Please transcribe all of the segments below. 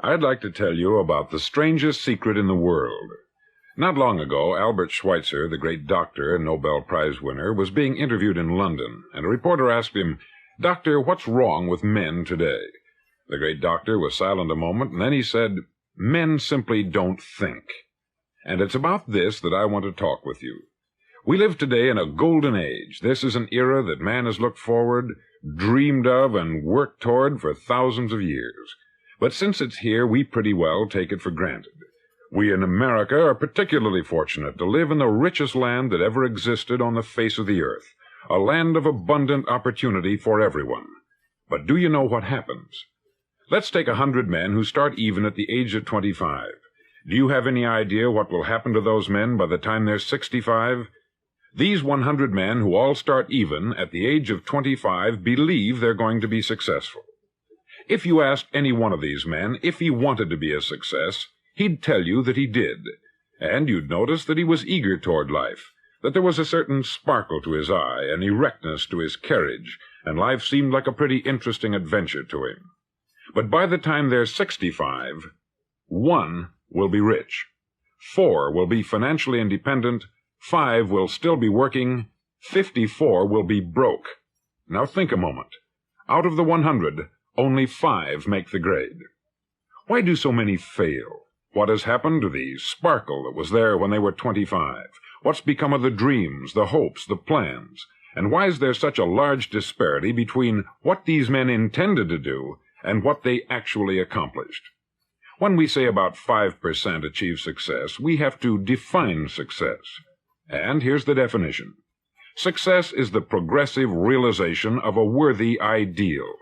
I'd like to tell you about the strangest secret in the world. Not long ago, Albert Schweitzer, the great doctor and Nobel Prize winner, was being interviewed in London, and a reporter asked him, "Doctor, what's wrong with men today?" The great doctor was silent a moment, and then he said, "Men simply don't think." And it's about this that I want to talk with you. We live today in a golden age. This is an era that man has looked forward, dreamed of, and worked toward for thousands of years. But since it's here, we pretty well take it for granted. We in America are particularly fortunate to live in the richest land that ever existed on the face of the earth, a land of abundant opportunity for everyone. But do you know what happens? Let's take 100 men who start even at the age of 25. Do you have any idea what will happen to those men by the time they're 65? These 100 men who all start even at the age of 25 believe they're going to be successful. If you asked any one of these men if he wanted to be a success, he'd tell you that he did. And you'd notice that he was eager toward life, that there was a certain sparkle to his eye, an erectness to his carriage, and life seemed like a pretty interesting adventure to him. But by the time they're 65, 1 will be rich, 4 will be financially independent, 5 will still be working, 54 will be broke. Now think a moment. Out of the 100, only 5 make the grade. Why do so many fail? What has happened to the sparkle that was there when they were 25? What's become of the dreams, the hopes, the plans? And why is there such a large disparity between what these men intended to do and what they actually accomplished? When we say about 5% achieve success, we have to define success. And here's the definition. Success is the progressive realization of a worthy ideal.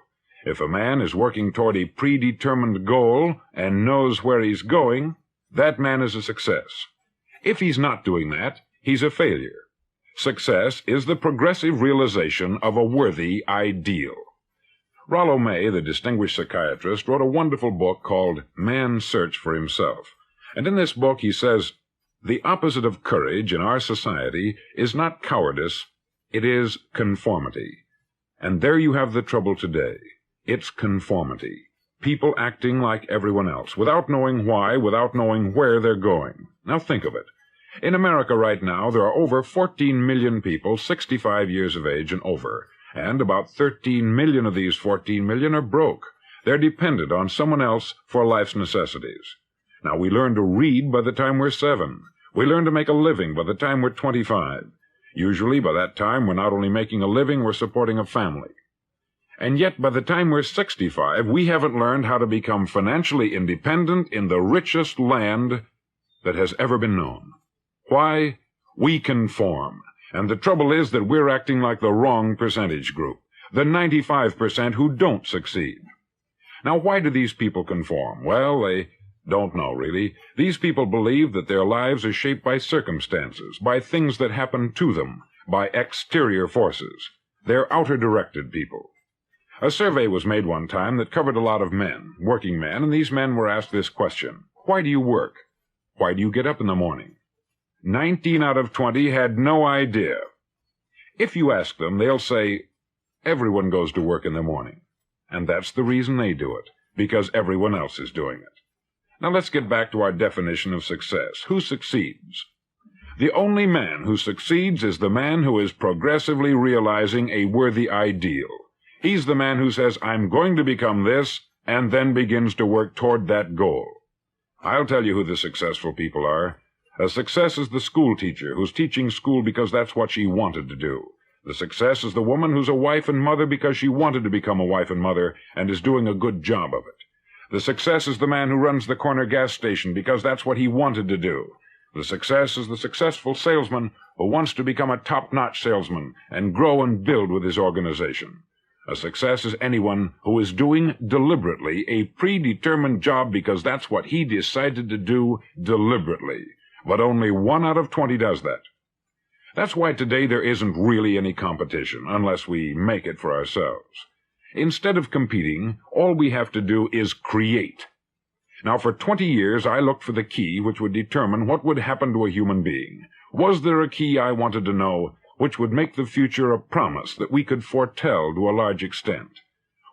If a man is working toward a predetermined goal and knows where he's going, that man is a success. If he's not doing that, he's a failure. Success is the progressive realization of a worthy ideal. Rollo May, the distinguished psychiatrist, wrote a wonderful book called Man's Search for Himself. And in this book he says, "The opposite of courage in our society is not cowardice, it is conformity." And there you have the trouble today. It's conformity. People acting like everyone else, without knowing why, without knowing where they're going. Now think of it. In America right now, there are over 14 million people 65 years of age and over, and about 13 million of these 14 million are broke. They're dependent on someone else for life's necessities. Now, we learn to read by the time we're 7. We learn to make a living by the time we're 25. Usually, by that time, we're not only making a living, we're supporting a family. And yet, by the time we're 65, we haven't learned how to become financially independent in the richest land that has ever been known. Why? We conform. And the trouble is that we're acting like the wrong percentage group, the 95% who don't succeed. Now, why do these people conform? Well, they don't know, really. These people believe that their lives are shaped by circumstances, by things that happen to them, by exterior forces. They're outer-directed people. A survey was made one time that covered a lot of men, working men, and these men were asked this question: why do you work? Why do you get up in the morning? 19 out of 20 had no idea. If you ask them, they'll say, everyone goes to work in the morning. And that's the reason they do it, because everyone else is doing it. Now let's get back to our definition of success. Who succeeds? The only man who succeeds is the man who is progressively realizing a worthy ideal. He's the man who says, I'm going to become this, and then begins to work toward that goal. I'll tell you who the successful people are. A success is the school teacher who's teaching school because that's what she wanted to do. The success is the woman who's a wife and mother because she wanted to become a wife and mother and is doing a good job of it. The success is the man who runs the corner gas station because that's what he wanted to do. The success is the successful salesman who wants to become a top-notch salesman and grow and build with his organization. A success is anyone who is doing deliberately a predetermined job because that's what he decided to do deliberately. But only 1 out of 20 does that. That's why today there isn't really any competition, unless we make it for ourselves. Instead of competing, all we have to do is create. Now, for 20 years, I looked for the key which would determine what would happen to a human being. Was there a key I wanted to know which would make the future a promise that we could foretell to a large extent?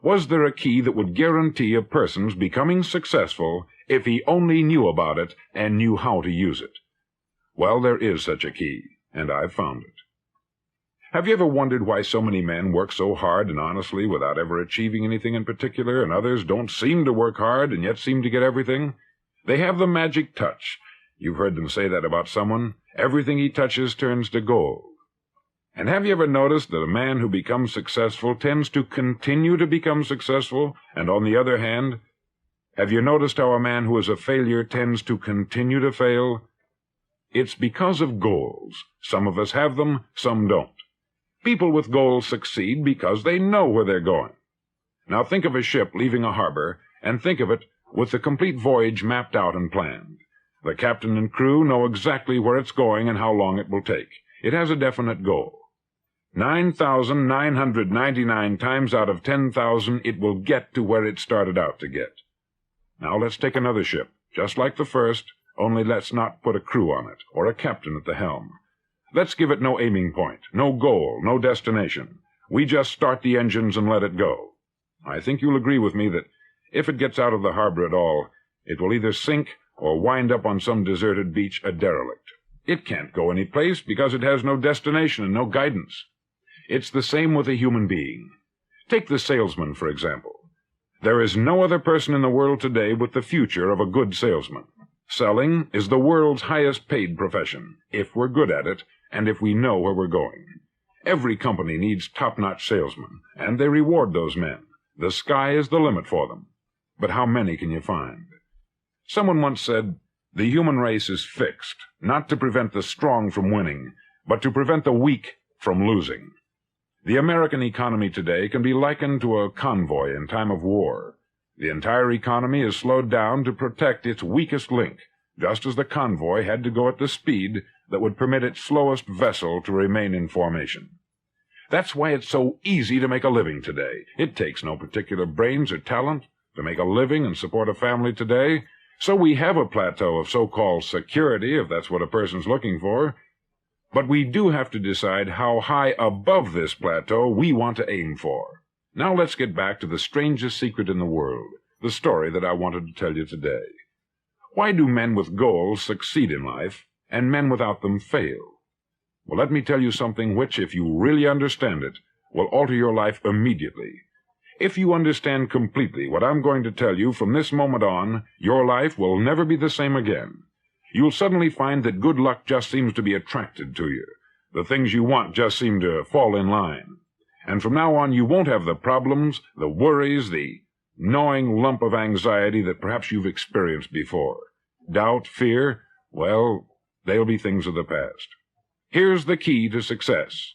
Was there a key that would guarantee a person's becoming successful if he only knew about it and knew how to use it? Well, there is such a key, and I've found it. Have you ever wondered why so many men work so hard and honestly without ever achieving anything in particular, and others don't seem to work hard and yet seem to get everything? They have the magic touch. You've heard them say that about someone. Everything he touches turns to gold. And have you ever noticed that a man who becomes successful tends to continue to become successful, and on the other hand, have you noticed how a man who is a failure tends to continue to fail? It's because of goals. Some of us have them, some don't. People with goals succeed because they know where they're going. Now think of a ship leaving a harbor, and think of it with the complete voyage mapped out and planned. The captain and crew know exactly where it's going and how long it will take. It has a definite goal. 9,999 times out of 10,000 it will get to where it started out to get. Now let's take another ship, just like the first, only let's not put a crew on it, or a captain at the helm. Let's give it no aiming point, no goal, no destination. We just start the engines and let it go. I think you'll agree with me that if it gets out of the harbor at all, it will either sink or wind up on some deserted beach a derelict. It can't go any place because it has no destination and no guidance. It's the same with a human being. Take the salesman, for example. There is no other person in the world today with the future of a good salesman. Selling is the world's highest paid profession, if we're good at it, and if we know where we're going. Every company needs top-notch salesmen, and they reward those men. The sky is the limit for them. But how many can you find? Someone once said, "The human race is fixed, not to prevent the strong from winning, but to prevent the weak from losing." The American economy today can be likened to a convoy in time of war. The entire economy is slowed down to protect its weakest link, just as the convoy had to go at the speed that would permit its slowest vessel to remain in formation. That's why it's so easy to make a living today. It takes no particular brains or talent to make a living and support a family today, so we have a plateau of so-called security, if that's what a person's looking for. But we do have to decide how high above this plateau we want to aim for. Now let's get back to the strangest secret in the world, the story that I wanted to tell you today. Why do men with goals succeed in life, and men without them fail? Well, let me tell you something which, if you really understand it, will alter your life immediately. If you understand completely what I'm going to tell you from this moment on, your life will never be the same again. You'll suddenly find that good luck just seems to be attracted to you. The things you want just seem to fall in line. And from now on, you won't have the problems, the worries, the gnawing lump of anxiety that perhaps you've experienced before. Doubt, fear, well, they'll be things of the past. Here's the key to success,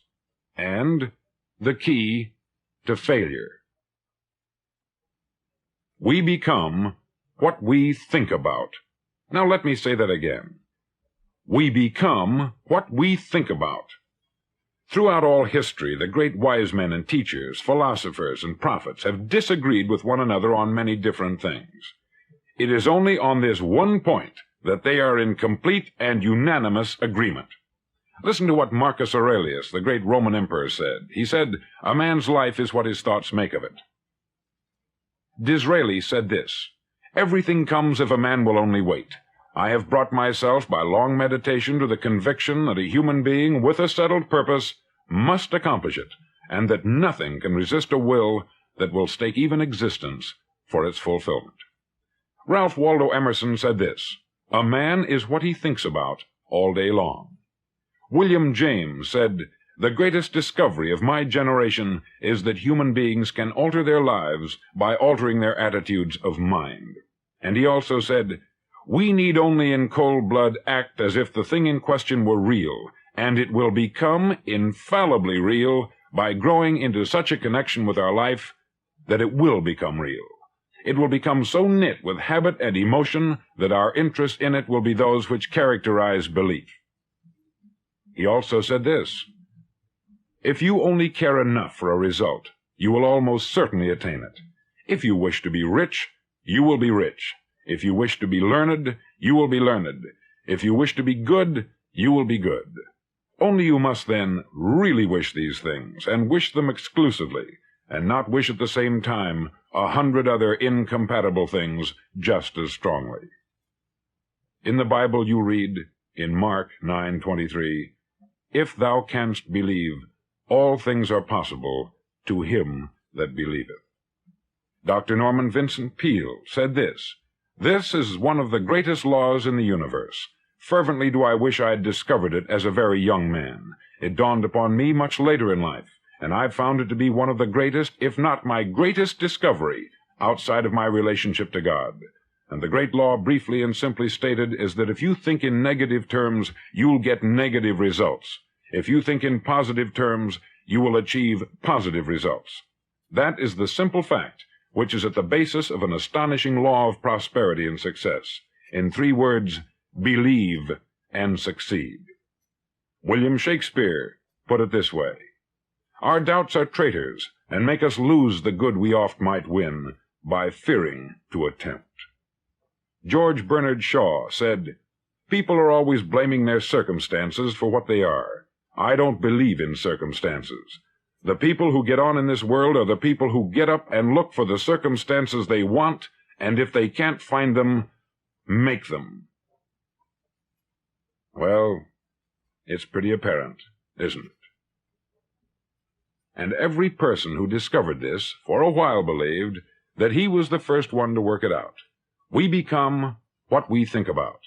and the key to failure. We become what we think about. Now let me say that again. We become what we think about. Throughout all history, the great wise men and teachers, philosophers and prophets have disagreed with one another on many different things. It is only on this one point that they are in complete and unanimous agreement. Listen to what Marcus Aurelius, the great Roman emperor, said. He said, "A man's life is what his thoughts make of it." Disraeli said this, "Everything comes if a man will only wait. I have brought myself by long meditation to the conviction that a human being with a settled purpose must accomplish it, and that nothing can resist a will that will stake even existence for its fulfillment." Ralph Waldo Emerson said this, "A man is what he thinks about all day long." William James said, "The greatest discovery of my generation is that human beings can alter their lives by altering their attitudes of mind." And he also said, "We need only in cold blood act as if the thing in question were real, and it will become infallibly real by growing into such a connection with our life that it will become real. It will become so knit with habit and emotion that our interest in it will be those which characterize belief." He also said this, "If you only care enough for a result, you will almost certainly attain it. If you wish to be rich, you will be rich. If you wish to be learned, you will be learned. If you wish to be good, you will be good. Only you must then really wish these things, and wish them exclusively, and not wish at the same time 100 other incompatible things just as strongly. In the Bible you read, in Mark 9:23, "If thou canst believe, all things are possible to him that believeth." Dr. Norman Vincent Peale said this, "This is one of the greatest laws in the universe. Fervently do I wish I had discovered it as a very young man. It dawned upon me much later in life, and I've found it to be one of the greatest, if not my greatest discovery, outside of my relationship to God. And the great law, briefly and simply stated, is that if you think in negative terms, you'll get negative results. If you think in positive terms, you will achieve positive results. That is the simple fact, which is at the basis of an astonishing law of prosperity and success. In 3 words, believe and succeed." William Shakespeare put it this way, "Our doubts are traitors, and make us lose the good we oft might win, by fearing to attempt." George Bernard Shaw said, "People are always blaming their circumstances for what they are. I don't believe in circumstances. The people who get on in this world are the people who get up and look for the circumstances they want, and if they can't find them, make them." Well, it's pretty apparent, isn't it? And every person who discovered this for a while believed that he was the first one to work it out. We become what we think about.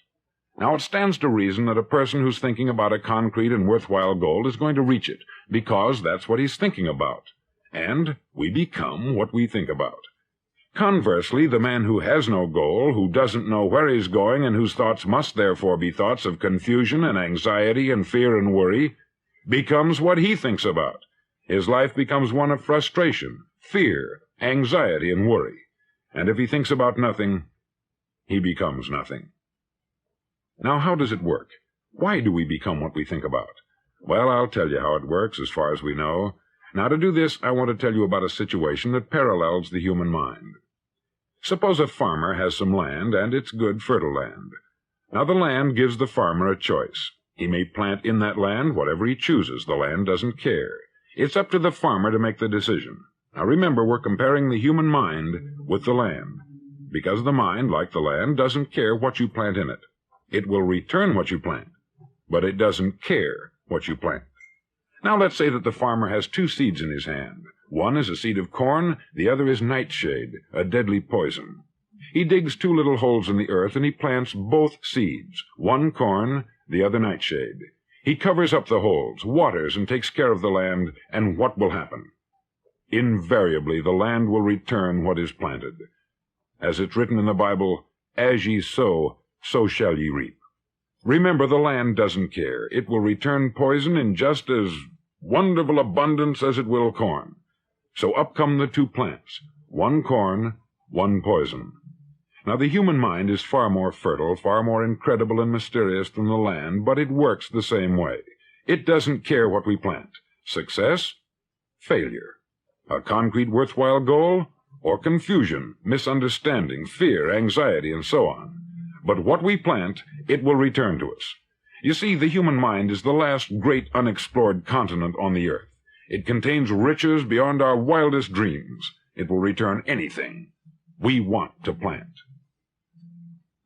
Now, it stands to reason that a person who's thinking about a concrete and worthwhile goal is going to reach it, because that's what he's thinking about. And we become what we think about. Conversely, the man who has no goal, who doesn't know where he's going, and whose thoughts must therefore be thoughts of confusion and anxiety and fear and worry, becomes what he thinks about. His life becomes one of frustration, fear, anxiety, and worry. And if he thinks about nothing, he becomes nothing. Now, how does it work? Why do we become what we think about? Well, I'll tell you how it works as far as we know. Now, to do this, I want to tell you about a situation that parallels the human mind. Suppose a farmer has some land, and it's good, fertile land. Now, the land gives the farmer a choice. He may plant in that land whatever he chooses. The land doesn't care. It's up to the farmer to make the decision. Now, remember, we're comparing the human mind with the land, because the mind, like the land, doesn't care what you plant in it. It will return what you plant, but it doesn't care what you plant. Now let's say that the farmer has 2 seeds in his hand. One is a seed of corn, the other is nightshade, a deadly poison. He digs 2 little holes in the earth, and he plants both seeds, one corn, the other nightshade. He covers up the holes, waters, and takes care of the land, and what will happen? Invariably, the land will return what is planted. As it's written in the Bible, "As ye sow, so shall ye reap." Remember, the land doesn't care. It will return poison in just as wonderful abundance as it will corn. So up come the 2 plants, one corn, one poison. Now, the human mind is far more fertile, far more incredible and mysterious than the land, but it works the same way. It doesn't care what we plant. Success, failure. A concrete, worthwhile goal, or confusion, misunderstanding, fear, anxiety, and so on. But what we plant, it will return to us. You see, the human mind is the last great unexplored continent on the earth. It contains riches beyond our wildest dreams. It will return anything we want to plant.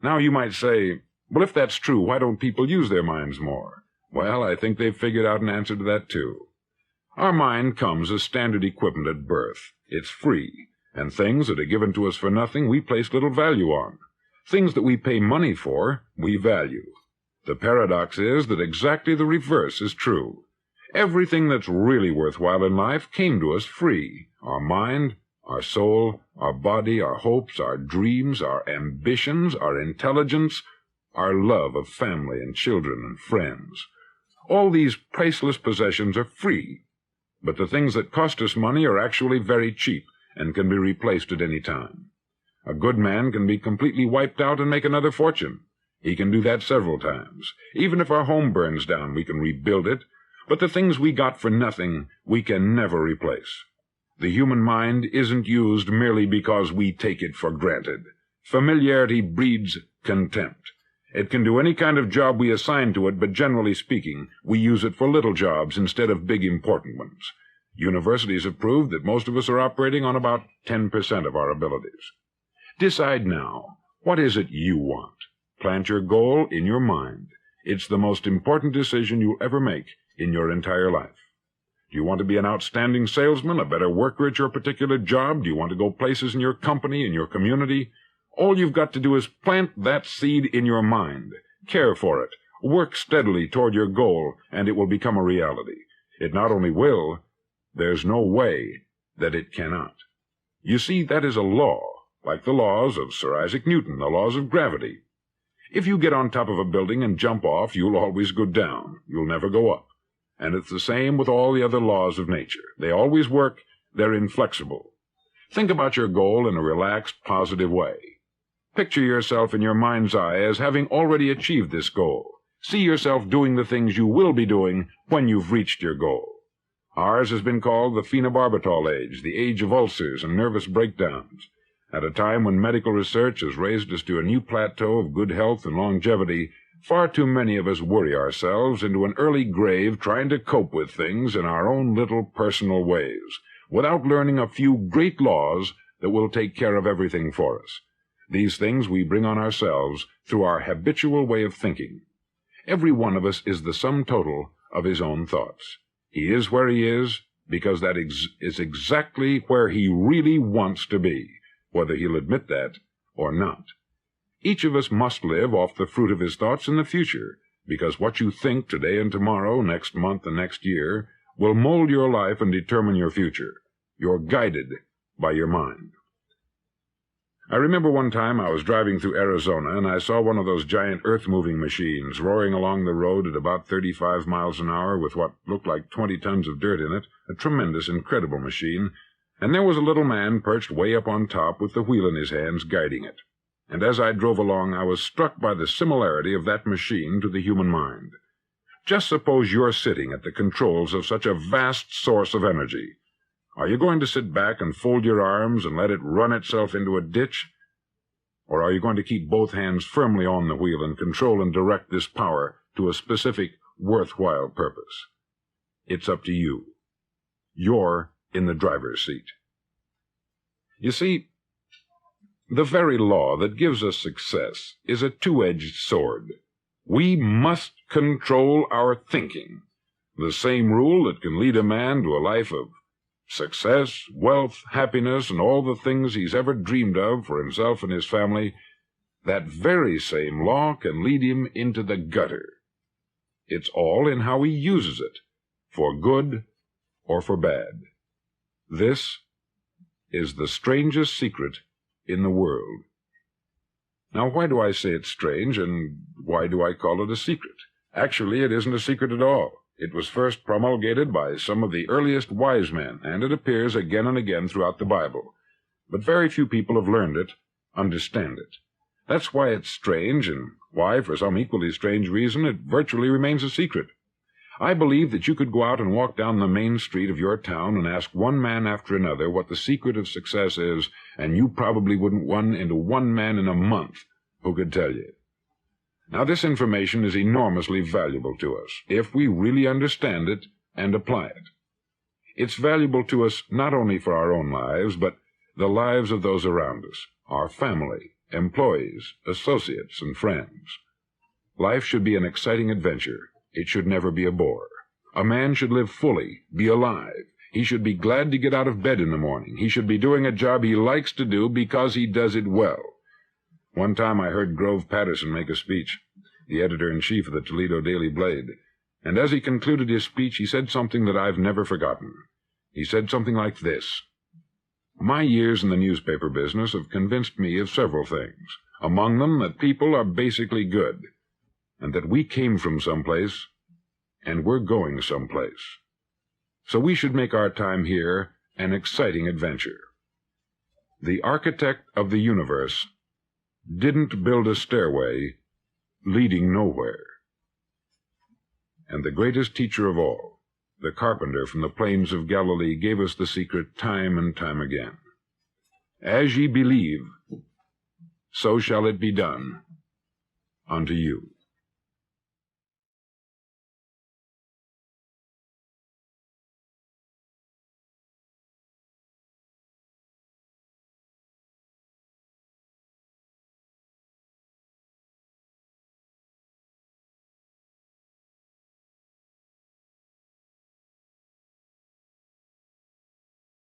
Now you might say, well, if that's true, why don't people use their minds more? Well, I think they've figured out an answer to that too. Our mind comes as standard equipment at birth. It's free, and things that are given to us for nothing we place little value on. Things that we pay money for, we value. The paradox is that exactly the reverse is true. Everything that's really worthwhile in life came to us free. Our mind, our soul, our body, our hopes, our dreams, our ambitions, our intelligence, our love of family and children and friends. All these priceless possessions are free, but the things that cost us money are actually very cheap and can be replaced at any time. A good man can be completely wiped out and make another fortune. He can do that several times. Even if our home burns down, we can rebuild it. But the things we got for nothing, we can never replace. The human mind isn't used merely because we take it for granted. Familiarity breeds contempt. It can do any kind of job we assign to it, but generally speaking, we use it for little jobs instead of big important ones. Universities have proved that most of us are operating on about 10% of our abilities. Decide now, what is it you want? Plant your goal in your mind. It's the most important decision you'll ever make in your entire life. Do you want to be an outstanding salesman, a better worker at your particular job? Do you want to go places in your company, in your community? All you've got to do is plant that seed in your mind. Care for it. Work steadily toward your goal, and it will become a reality. It not only will, there's no way that it cannot. You see, that is a law, like the laws of Sir Isaac Newton, the laws of gravity. If you get on top of a building and jump off, you'll always go down. You'll never go up. And it's the same with all the other laws of nature. They always work. They're inflexible. Think about your goal in a relaxed, positive way. Picture yourself in your mind's eye as having already achieved this goal. See yourself doing the things you will be doing when you've reached your goal. Ours has been called the phenobarbital age, the age of ulcers and nervous breakdowns. At a time when medical research has raised us to a new plateau of good health and longevity, far too many of us worry ourselves into an early grave trying to cope with things in our own little personal ways, without learning a few great laws that will take care of everything for us. These things we bring on ourselves through our habitual way of thinking. Every one of us is the sum total of his own thoughts. He is where he is because that is exactly where he really wants to be, whether he'll admit that or not. Each of us must live off the fruit of his thoughts in the future, because what you think today and tomorrow, next month and next year, will mold your life and determine your future. You're guided by your mind. I remember one time I was driving through Arizona, and I saw one of those giant earth-moving machines roaring along the road at about 35 miles an hour with what looked like 20 tons of dirt in it, a tremendous, incredible machine, and there was a little man perched way up on top with the wheel in his hands guiding it. And as I drove along, I was struck by the similarity of that machine to the human mind. Just suppose you're sitting at the controls of such a vast source of energy. Are you going to sit back and fold your arms and let it run itself into a ditch? Or are you going to keep both hands firmly on the wheel and control and direct this power to a specific, worthwhile purpose? It's up to you. You're in the driver's seat. You see, the very law that gives us success is a two-edged sword. We must control our thinking. The same rule that can lead a man to a life of success, wealth, happiness, and all the things he's ever dreamed of for himself and his family, that very same law can lead him into the gutter. It's all in how he uses it, for good or for bad. This is the strangest secret in the world. Now, why do I say it's strange, and why do I call it a secret? Actually, it isn't a secret at all. It was first promulgated by some of the earliest wise men, and it appears again and again throughout the Bible. But very few people have learned it, understand it. That's why it's strange, and why, for some equally strange reason, it virtually remains a secret. I believe that you could go out and walk down the main street of your town and ask one man after another what the secret of success is, and you probably wouldn't run into one man in a month who could tell you. Now, this information is enormously valuable to us, if we really understand it and apply it. It's valuable to us not only for our own lives, but the lives of those around us, our family, employees, associates, and friends. Life should be an exciting adventure. It should never be a bore. A man should live fully, be alive. He should be glad to get out of bed in the morning. He should be doing a job he likes to do because he does it well. One time I heard Grove Patterson make a speech, the editor-in-chief of the Toledo Daily Blade, and as he concluded his speech, he said something that I've never forgotten. He said something like this: "My years in the newspaper business have convinced me of several things, among them that people are basically good, and that we came from someplace, and we're going someplace. So we should make our time here an exciting adventure. The architect of the universe didn't build a stairway leading nowhere. And the greatest teacher of all, the carpenter from the plains of Galilee, gave us the secret time and time again. As ye believe, so shall it be done unto you."